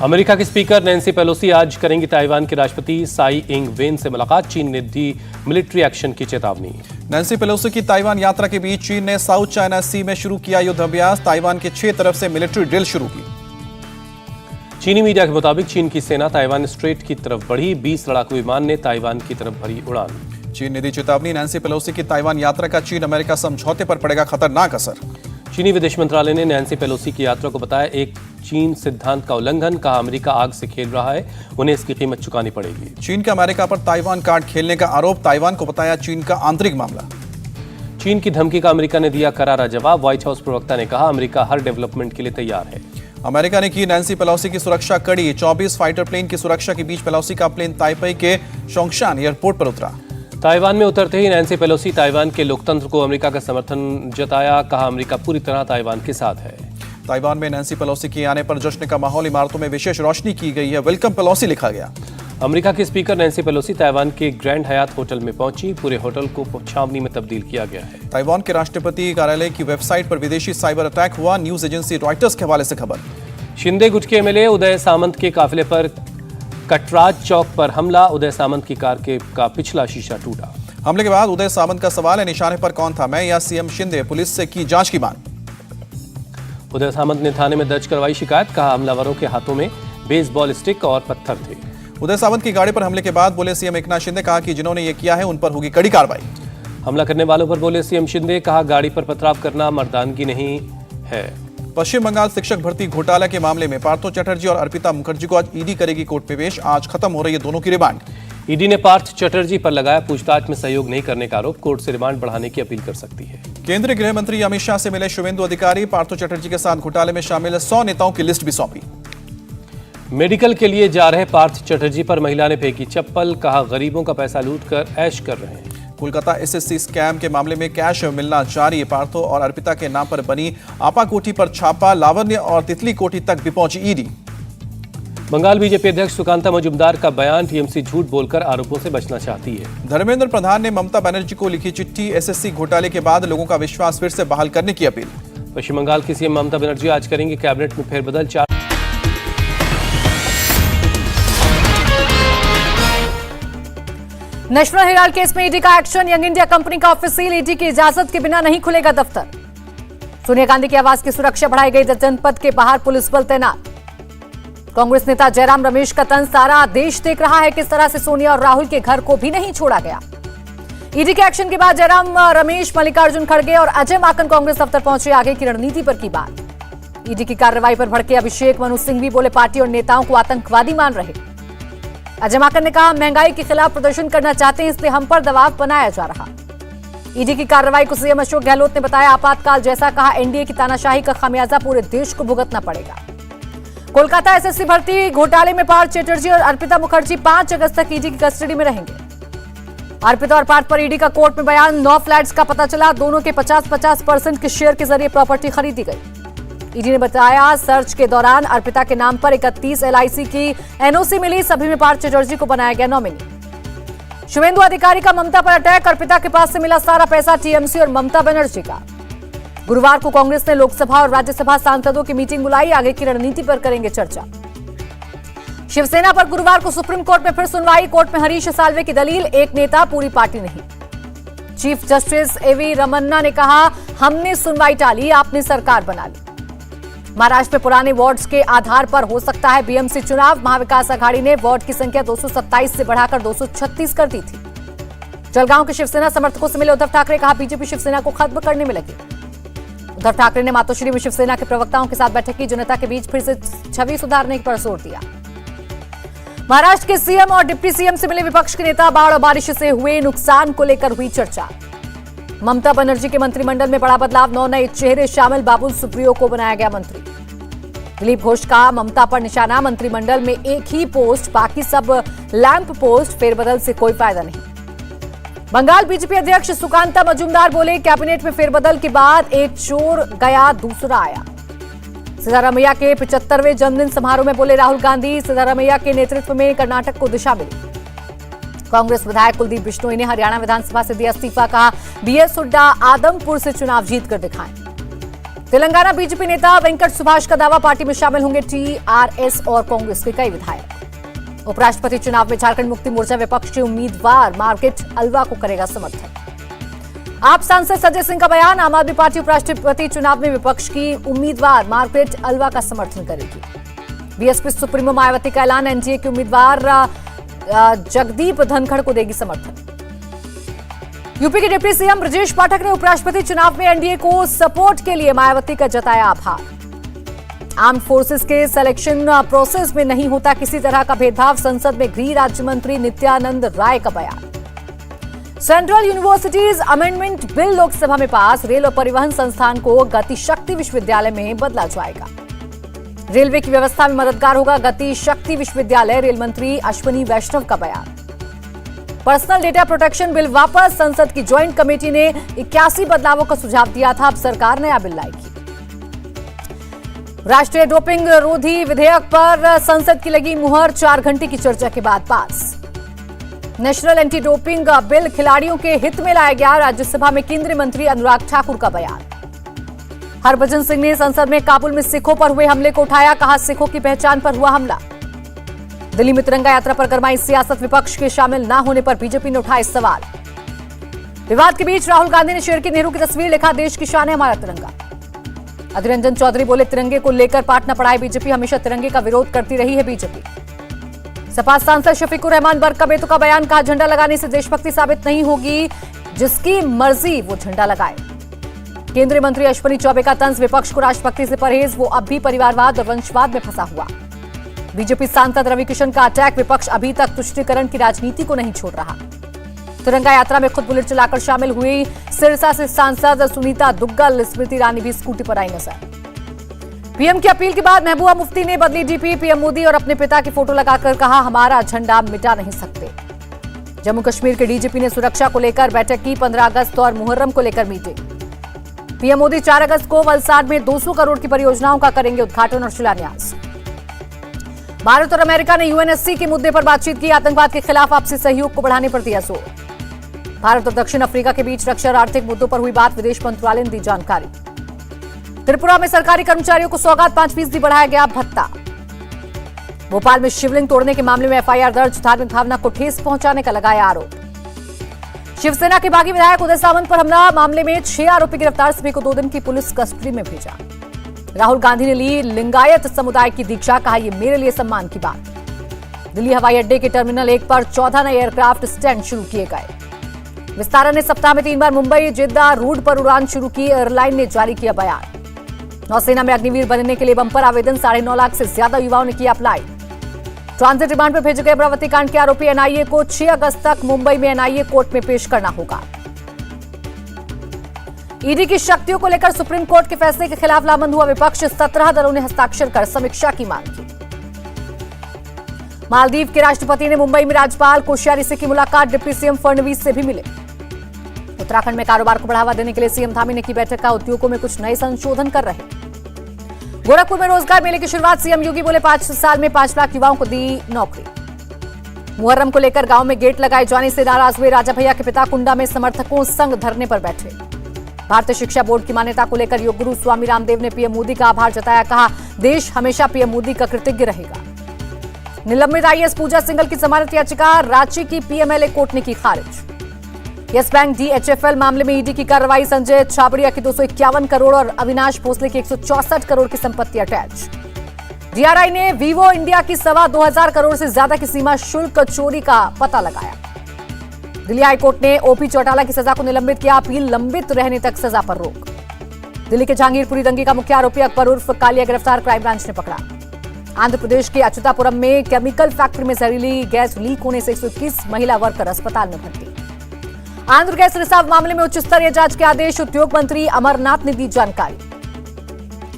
America के speaker Nancy Pelosi आज करेंगी ताइवान के राष्ट्रपति साई इंग वेन से मुलाकात। चीन ने दी मिलिट्री एक्शन की चेतावनी। नैन्सी पेलोसी की ताइवान यात्रा के बीच चीन ने साउथ चाइना सी में शुरू किया युद्ध अभ्यास। ताइवान के 6 तरफ से मिलिट्री ड्रिल शुरू की। चीनी मीडिया के मुताबिक चीन की सेना ताइवान स्ट्रेट की तरफ बढ़ी। 20 लड़ाकू विमान ने ताइवान की तरफ भरी उड़ान। चीन ने दी चेतावनी। नैन्सी पेलोसी की ताइवान यात्रा का चीन अमेरिका समझौते पर पड़ेगा खतरनाक असर। चीनी विदेश मंत्रालय ने नैन्सी पेलोसी की यात्रा को बताया एक चीन सिद्धांत का उल्लंघन। कहा अमेरिका आग से खेल रहा है, उन्हें इसकी कीमत चुकानी पड़ेगी। चीन का अमेरिका पर ताइवान कार्ड खेलने का आरोप। ताइवान को बताया चीन का आंतरिक मामला। चीन की धमकी का अमेरिका ने दिया करारा जवाब। व्हाइट हाउस प्रवक्ता ने कहा अमेरिका हर डेवलपमेंट के लिए तैयार है। अमेरिका ने की नैन्सी पेलोसी की सुरक्षा कड़ी। 24 फाइटर प्लेन की सुरक्षा के बीच पेलोसी का प्लेन ताइपेई के शोंगशान एयरपोर्ट पर उतरा। ताइवान में उतरते ही नैन्सी पेलोसी ताइवान के लोकतंत्र को अमेरिका का समर्थन जताया। कहा अमेरिका पूरी तरह ताइवान के साथ है। ताइवान में नैन्सी पेलोसी के आने पर जश्न का माहौल। इमारतों में विशेष रोशनी की गई है। वेलकम पेलोसी लिखा गया। अमेरिका के स्पीकर नैन्सी पेलोसी ताइवान के ग्रैंड हयात होटल में पहुंची। पूरे होटल को छावनी में तब्दील किया गया है। ताइवान के राष्ट्रपति कार्यालय की वेबसाइट पर विदेशी साइबर अटैक हुआ। न्यूज एजेंसी रॉयटर्स के हवाले से खबर। शिंदे गुट के एमएलए उदय सामंत के काफिले पर कटराज चौक पर हमला। उदय सामंत की कार का पिछला शीशा टूटा। हमले के बाद उदय सामंत का सवाल है, निशाने पर कौन था, मैं या सीएम शिंदे? पुलिस से की जांच की मांग। उदय सामंत ने थाने में दर्ज करवाई शिकायत। कहा हमलावरों के हाथों में बेसबॉल स्टिक और पत्थर थे। उदय सामंत की गाड़ी पर हमले के बाद बोले सीएम एकनाथ शिंदे। कहा कि जिन्होंने ये किया है उन पर होगी कड़ी कार्रवाई। हमला करने वालों पर बोले सीएम शिंदे। कहा गाड़ी पर पथराव करना मर्दानगी नहीं है। पश्चिम बंगाल शिक्षक भर्ती घोटाला के मामले में पार्थो चटर्जी और अर्पिता मुखर्जी को आज ईडी करेगी कोर्ट में पेश। आज खत्म हो रही है दोनों की रिमांड। ईडी ने पार्थ चटर्जी पर लगाया पूछताछ में सहयोग नहीं करने का आरोप। कोर्ट से रिमांड बढ़ाने की अपील कर सकती है। केंद्रीय गृह मंत्री अमित शाह से मिले शुवेंदु अधिकारी। पार्थो चटर्जी के साथ घोटाले में शामिल 100 नेताओं की लिस्ट भी सौंपी। मेडिकल के लिए जा रहे पार्थ चटर्जी पर महिला ने फेंकी चप्पल। कहा गरीबों का पैसा लूटकर ऐश कर रहे हैं। कोलकाता एसएससी स्कैम के मामले में कैश मिलना जारी। पार्थो और अर्पिता के नाम पर बनी आपा कोठी पर छापा। लावण्य और तितली कोठी तक भी पहुंची ईडी। बंगाल बीजेपी अध्यक्ष सुकांता मजुमदार का बयान। टीएमसी झूठ बोलकर आरोपों से बचना चाहती है। धर्मेंद्र प्रधान ने ममता बनर्जी को लिखी चिट्ठी। एसएससी घोटाले के बाद लोगों का विश्वास फिर से बहाल करने की अपील। पश्चिम बंगाल की सीएम ममता बनर्जी आज करेंगे कैबिनेट में फेरबदल। नेशनल हेराल्ड केस में ईडी का एक्शन। यंग इंडिया कंपनी का ऑफिस सील। ईडी की इजाजत के बिना नहीं खुलेगा दफ्तर। सोनिया गांधी के आवास की सुरक्षा बढ़ाई गई। जनपद के बाहर पुलिस बल तैनात। कांग्रेस नेता जयराम रमेश का तंज। सारा देश देख रहा है किस तरह से सोनिया और राहुल के घर को भी नहीं छोड़ा गया। ईडी के एक्शन के बाद जयराम रमेश, मल्लिकार्जुन खड़गे और अजय माकन कांग्रेस दफ्तर पहुंचे। आगे की रणनीति पर की बात। ईडी की कार्रवाई पर भड़के अभिषेक मनु सिंह भी बोले पार्टी और नेताओं को आतंकवादी मान रहे। अजय माकन ने कहा महंगाई के खिलाफ प्रदर्शन करना चाहते हैं, इसलिए हम पर दबाव बनाया जा रहा। ईडी की कार्रवाई को सीएम अशोक गहलोत ने बताया आपातकाल जैसा। कहा एनडीए की तानाशाही का खामियाजा पूरे देश को भुगतना पड़ेगा। कोलकाता एसएससी भर्ती घोटाले में पार्थ चटर्जी और अर्पिता मुखर्जी 5 अगस्त तक ईडी की कस्टडी में रहेंगे। अर्पिता और पार्थ पर ईडी का कोर्ट में बयान। 9 फ्लैट्स का पता चला। दोनों के 50-50% के शेयर के जरिए प्रॉपर्टी खरीदी गई। ईडी ने बताया सर्च के दौरान अर्पिता के नाम पर 31 एलआईसी की एनओसी मिली। सभी में पार्थ चटर्जी को बनाया गया नॉमिनी। शुवेंदु अधिकारी का ममता पर अटैक। अर्पिता के पास से मिला सारा पैसा टीएमसी और ममता बनर्जी का। गुरुवार को कांग्रेस ने लोकसभा और राज्यसभा सांसदों की मीटिंग बुलाई। आगे की रणनीति पर करेंगे चर्चा। शिवसेना पर गुरुवार को सुप्रीम कोर्ट में फिर सुनवाई। कोर्ट में हरीश साल्वे की दलील। एक नेता पूरी पार्टी नहीं। चीफ जस्टिस एवी रमन्ना ने कहा हमने सुनवाई टाली, आपने सरकार बना ली। महाराष्ट्र में पुराने वार्ड्स के आधार पर हो सकता है बीएमसी चुनाव। महाविकास आघाड़ी ने वार्ड की संख्या 227 से बढ़ाकर 236 कर दी थी। जलगांव के शिवसेना समर्थकों से मिले उद्धव ठाकरे। कहा बीजेपी शिवसेना को खत्म करने में लगी। उद्धव ठाकरे ने मातोश्री में शिवसेना के प्रवक्ताओं के साथ बैठक की। जनता के बीच फिर से छवि सुधारने पर जोर दिया। महाराष्ट्र के सीएम और डिप्टी सीएम से मिले विपक्ष के नेता। बाढ़ और बारिश से हुए नुकसान को लेकर हुई चर्चा। ममता बनर्जी के मंत्रिमंडल में बड़ा बदलाव। 9 नए चेहरे शामिल। बाबुल सुप्रियो को बनाया गया मंत्री। दिलीप घोष का ममता पर निशाना। मंत्रिमंडल में एक ही पोस्ट, बाकी सब लैंप पोस्ट। फेरबदल से कोई फायदा नहीं। बंगाल बीजेपी अध्यक्ष सुकांता मजुमदार बोले कैबिनेट में फेरबदल के बाद एक चोर गया दूसरा आया। सिद्धारमैया के 75वें जन्मदिन समारोह में बोले राहुल गांधी। सिद्धारमैया के नेतृत्व में कर्नाटक को दिशा मिली। कांग्रेस विधायक कुलदीप बिश्नोई ने हरियाणा विधानसभा से दिया इस्तीफा। कहा बीएस हुड्डा आदमपुर से चुनाव जीतकर दिखाएं। तेलंगाना बीजेपी नेता वेंकट सुभाष का दावा, पार्टी में शामिल होंगे टीआरएस और कांग्रेस के कई विधायक। उपराष्ट्रपति चुनाव में झारखंड मुक्ति मोर्चा विपक्षी उम्मीदवार मार्केट अलवा को करेगा समर्थन। आप सांसद संजय सिंह का बयान, आम आदमी पार्टी उपराष्ट्रपति चुनाव में विपक्ष की उम्मीदवार मार्केट अलवा का समर्थन करेगी। बीएसपी सुप्रीमो मायावती का ऐलान, एनडीए के उम्मीदवार जगदीप धनखड़ को देगी समर्थन। यूपी के डिप्टी सीएम ब्रजेश पाठक ने उपराष्ट्रपति चुनाव में एनडीए को सपोर्ट के लिए मायावती का जताया आभार। आर्म फोर्सेस के सिलेक्शन प्रोसेस में नहीं होता किसी तरह का भेदभाव, संसद में गृह राज्य मंत्री नित्यानंद राय का बयान। Central universities amendment bill Lok Sabha में पास, रेल और परिवहन संस्थान को गति शक्ति विश्वविद्यालय में बदला जाएगा। रेलवे की व्यवस्था में मददगार होगा गति शक्ति विश्वविद्यालय, रेल मंत्री अश्विनी वैष्णव का बयान। पर्सनल डेटा प्रोटेक्शन बिल वापस, संसद की ज्वाइंट कमेटी ने 81 बदलावों का सुझाव दिया था, अब सरकार नया बिल लाएगी। राष्ट्रीय डोपिंग रोधी विधेयक पर संसद की लगी मुहर, 4 घंटे की चर्चा के बाद पास। नेशनल एंटी डोपिंग बिल खिलाड़ियों के हित में लाया गया, राज्यसभा में केंद्रीय मंत्री अनुराग ठाकुर का बयान। हरभजन सिंह ने संसद में काबुल में सिखों पर हुए हमले को उठाया, कहा सिखों की पहचान पर हुआ हमला। दिल्ली में तिरंगा यात्रा पर गरमाई सियासत, विपक्ष के शामिल न होने पर बीजेपी ने उठाए सवाल। विवाद के बीच राहुल गांधी ने शेयर की नेहरू की तस्वीर, लिखा देश की शान है हमारा तिरंगा। अधीर रंजन चौधरी बोले तिरंगे को लेकर पाठ न पढ़ाए बीजेपी, हमेशा तिरंगे का विरोध करती रही है बीजेपी। सपा सांसद शफीकुर रहमान बर्क का बेतुका बयान, कहा झंडा लगाने से देशभक्ति साबित नहीं होगी, जिसकी मर्जी वो झंडा लगाए। केंद्रीय मंत्री अश्विनी चौबे का तंज, विपक्ष को राष्ट्रभक्ति से परहेज, वो अब भी परिवारवाद और वंशवाद में फंसा हुआ। बीजेपी सांसद रविकिशन का अटैक, विपक्ष अभी तक तुष्टीकरण की राजनीति को नहीं छोड़ रहा। तिरंगा यात्रा में खुद बुलेट चलाकर शामिल हुई सिरसा से सांसद सुनीता दुग्गल, स्मृति ईरानी भी स्कूटी पर आई नजर। पीएम की अपील के बाद महबूबा मुफ्ती ने बदली डीपी, पीएम मोदी और अपने पिता की फोटो लगाकर कहा हमारा झंडा मिटा नहीं सकते। जम्मू कश्मीर के डीजीपी ने सुरक्षा को लेकर बैठक की, 15 अगस्त और मुहर्रम को लेकर मीटिंग। पीएम मोदी 4 अगस्त को वलसाड में 200 करोड़ की परियोजनाओं का करेंगे उद्घाटन और शिलान्यास। भारत और अमेरिका ने यूएनएससी के मुद्दे पर बातचीत की, आतंकवाद के खिलाफ आपसी सहयोग को बढ़ाने पर दिया जोर। भारत और दक्षिण अफ्रीका के बीच रक्षा और आर्थिक मुद्दों पर हुई बात, विदेश मंत्रालय ने दी जानकारी। त्रिपुरा में सरकारी कर्मचारियों को सौगात, 5% बढ़ाया गया भत्ता। भोपाल में शिवलिंग तोड़ने के मामले में एफआईआर दर्ज, धार्मिक भावना को ठेस पहुंचाने का लगाया आरोप। शिवसेना के बागी विधायक उदय सामंत पर हमला मामले में 6 आरोपी गिरफ्तार, सभी को 2 दिन की पुलिस कस्टडी में भेजा। राहुल गांधी ने ली लिंगायत समुदाय की दीक्षा, कहा यह मेरे लिए सम्मान की बात। दिल्ली हवाई अड्डे के टर्मिनल 1 पर 14 नए एयरक्राफ्ट स्टैंड शुरू किए गए। विस्तारा ने सप्ताह में 3 बार मुंबई जिद्दा रूट पर उड़ान शुरू की, एयरलाइन ने जारी किया बयान। नौसेना में अग्निवीर बनने के लिए बंपर आवेदन, 9.5 लाख से ज्यादा युवाओं ने किया अप्लाई। ट्रांजिट रिमांड पर भेजे गए अमरावती कांड के आरोपी एनआईए को 6 अगस्त तक मुंबई में एनआईए कोर्ट में पेश करना होगा। ईडी की शक्तियों को लेकर सुप्रीम कोर्ट के फैसले के खिलाफ लामबंद हुआ विपक्ष, 17 दलों ने हस्ताक्षर कर समीक्षा की मांग की। मालदीव के राष्ट्रपति ने मुंबई में राज्यपाल कोश्यारी से की मुलाकात, डिप्टी सीएम फडणवीस से भी मिले। उत्तराखंड में कारोबार को बढ़ावा देने के लिए सीएम धामी ने की बैठक का, उद्योगों में कुछ नए संशोधन कर रहे। गोरखपुर में रोजगार मेले की शुरुआत, सीएम योगी बोले 5 साल में 5 लाख युवाओं को दी नौकरी। मुहर्रम को लेकर गांव में गेट लगाए जाने से नाराज हुए राजा भैया के पिता, कुंडा में समर्थकों संग धरने पर बैठे। भारतीय शिक्षा बोर्ड की मान्यता को लेकर योग गुरु स्वामी रामदेव ने पीएम मोदी का आभार जताया, कहा देश हमेशा पीएम मोदी का कृतज्ञ रहेगा। निलंबित आईएएस पूजा सिंघल की जमानत याचिका रांची की पीएमएलए कोर्ट ने की खारिज। यस बैंक डीएचएफएल मामले में ईडी की कार्रवाई, संजय छाबड़िया की 251 करोड़ और अविनाश भोसले की 164 करोड़ की संपत्ति अटैच। डीआरआई ने वीवो इंडिया की 2,25,000 करोड़ से ज्यादा की सीमा शुल्क चोरी का पता लगाया। दिल्ली हाईकोर्ट ने ओपी चौटाला की सजा को निलंबित किया, अपील लंबित रहने तक सजा पर रोक। दिल्ली के जहांगीरपुरी दंगे का मुख्य आरोपी अकबर उर्फ कालिया गिरफ्तार, क्राइम ब्रांच ने पकड़ा। आंध्र प्रदेश के अच्युतापुरम में केमिकल फैक्ट्री में जहरीली गैस लीक होने से 121 महिला वर्कर अस्पताल में भर्ती। आंध्र गैस रिसाव मामले में उच्च स्तरीय जांच के आदेश, उद्योग मंत्री अमरनाथ ने दी जानकारी।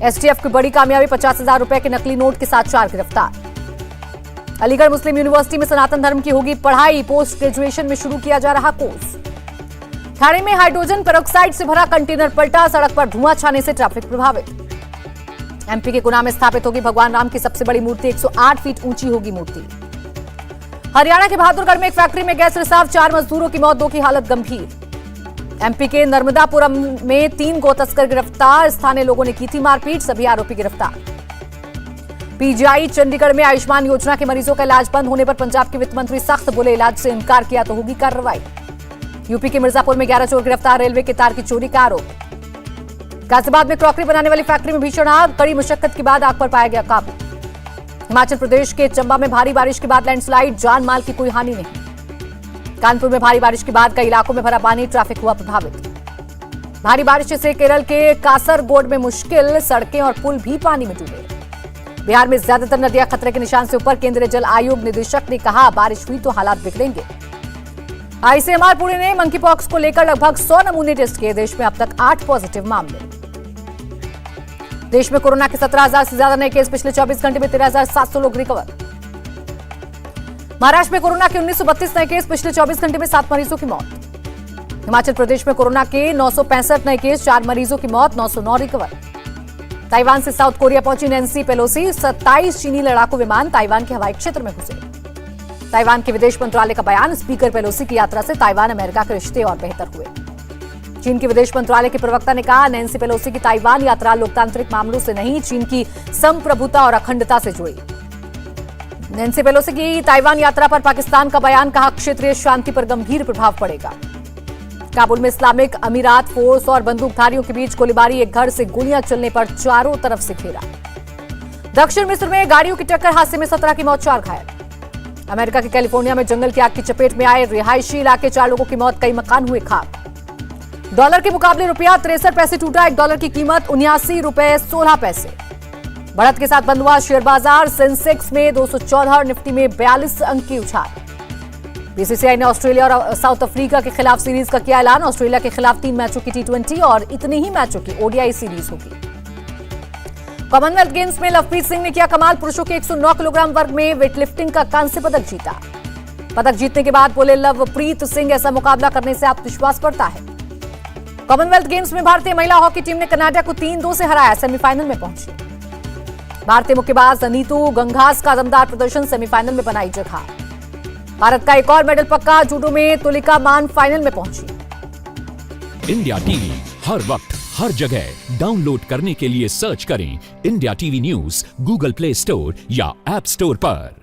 एसटीएफ की बड़ी कामयाबी, 50,000 रुपए के नकली नोट के साथ 4 गिरफ्तार। अलीगढ़ मुस्लिम यूनिवर्सिटी में सनातन धर्म की होगी पढ़ाई, पोस्ट ग्रेजुएशन में शुरू किया जा रहा कोर्स। ठाणे में हाइड्रोजन पेरोक्साइड से भरा कंटेनर पलटा, सड़क पर धुआं छाने से ट्रैफिक प्रभावित। एमपी के गुना में स्थापित होगी भगवान राम की सबसे बड़ी मूर्ति, 108 फीट ऊंची होगी मूर्ति। हरियाणा के बहादुरगढ़ में एक फैक्ट्री में गैस रिसाव, 4 मजदूरों की मौत, 2 की हालत गंभीर। एमपी के नर्मदापुरम में 3 गौ तस्कर गिरफ्तार, स्थानीय लोगों ने की थी मारपीट, सभी आरोपी गिरफ्तार। पीजीआई चंडीगढ़ में आयुष्मान योजना के मरीजों का इलाज बंद होने पर पंजाब के वित्त मंत्री सख्त बोले, इलाज से इनकार किया तो होगी कार्रवाई। यूपी के मिर्जापुर में 11 चोर गिरफ्तार, रेलवे के तार की चोरी का आरोप। गाजियाबाद में क्रॉकरी बनाने वाली फैक्ट्री में भीषण आग, कड़ी मुशक्कत के बाद आग पर पाया गया काबू। हिमाचल प्रदेश के चंबा में भारी बारिश के बाद लैंडस्लाइड, जान माल की कोई हानि नहीं। कानपुर में भारी बारिश के बाद कई इलाकों में भरा पानी, ट्रैफिक हुआ प्रभावित। भारी बारिश से केरल के कासरगोड में मुश्किल, सड़कें और पुल भी पानी में डूबे। बिहार में ज्यादातर नदियां खतरे के निशान से ऊपर, केंद्रीय जल आयोग निदेशक ने कहा बारिश हुई तो हालात बिगड़ेंगे। आईसीएमआर पुणे ने मंकी पॉक्स को लेकर लगभग 100 नमूने टेस्ट किए, देश में अब तक 8 पॉजिटिव मामले। देश में कोरोना के 17,000 से ज्यादा नए केस, पिछले 24 घंटे में 13,700 लोग रिकवर। महाराष्ट्र में कोरोना के 1932 नए केस, पिछले 24 घंटे में 7 मरीजों की मौत। हिमाचल प्रदेश में कोरोना के 965 नए केस, 4 मरीजों की मौत, 909 रिकवर। ताइवान से साउथ कोरिया पहुंची नैन्सी पेलोसी, 27 चीनी लड़ाकू विमान ताइवान के हवाई क्षेत्र में घुसे। ताइवान के विदेश मंत्रालय का बयान, स्पीकर पेलोसी की यात्रा से ताइवान अमेरिका के रिश्ते और बेहतर हुए। चीन के विदेश मंत्रालय के प्रवक्ता ने कहा नैन्सी पेलोसी की ताइवान यात्रा लोकतांत्रिक मामलों से नहीं, चीन की संप्रभुता और अखंडता से जुड़ी। नैन्सी पेलोसी की ताइवान यात्रा पर पाकिस्तान का बयान, कहा क्षेत्रीय शांति पर गंभीर प्रभाव पड़ेगा। काबुल में इस्लामिक अमीरात फोर्स और बंदूकधारियों के बीच गोलीबारी, एक घर से गोलियां चलने पर चारों तरफ से घेरा। दक्षिण मिस्र में गाड़ियों की टक्कर, हादसे में 17 की मौत, 4 घायल। अमेरिका के कैलिफोर्निया में जंगल की आग की चपेट में आए रिहायशी इलाके, 4 लोगों की मौत, कई मकान हुए खाक। डॉलर के मुकाबले रुपया 63 पैसे टूटा, $1 की कीमत 79 रुपए 16 पैसे। बढ़त के साथ बंद हुआ शेयर बाजार, सेंसेक्स में 214 और निफ्टी में 42 अंक की उछाल। बीसीसीआई ने ऑस्ट्रेलिया और साउथ अफ्रीका के खिलाफ सीरीज का किया ऐलान, ऑस्ट्रेलिया के खिलाफ 3 मैचों की T20 और इतने ही मैचों की ओडीआई सीरीज होगी। कॉमनवेल्थ गेम्स में लवप्रीत सिंह ने किया कमाल, पुरुषों के 109 किलोग्राम वर्ग में वेटलिफ्टिंग का कांस्य पदक जीता। पदक जीतने के बाद बोले लवप्रीत सिंह, ऐसा मुकाबला करने से आत्मविश्वास बढ़ता है। कॉमनवेल्थ गेम्स में भारतीय महिला हॉकी टीम ने कनाडा को 3-2 से हराया, सेमीफाइनल में पहुंची। भारतीय मुक्केबाज नीतू गंघास का दमदार प्रदर्शन, सेमीफाइनल में बनाई जगह। भारत का एक और मेडल पक्का, जूडो में तुलिका मान फाइनल में पहुंची। इंडिया टीवी हर वक्त हर जगह डाउनलोड करने के लिए सर्च करें India TV news Google play store या ऐप स्टोर पर।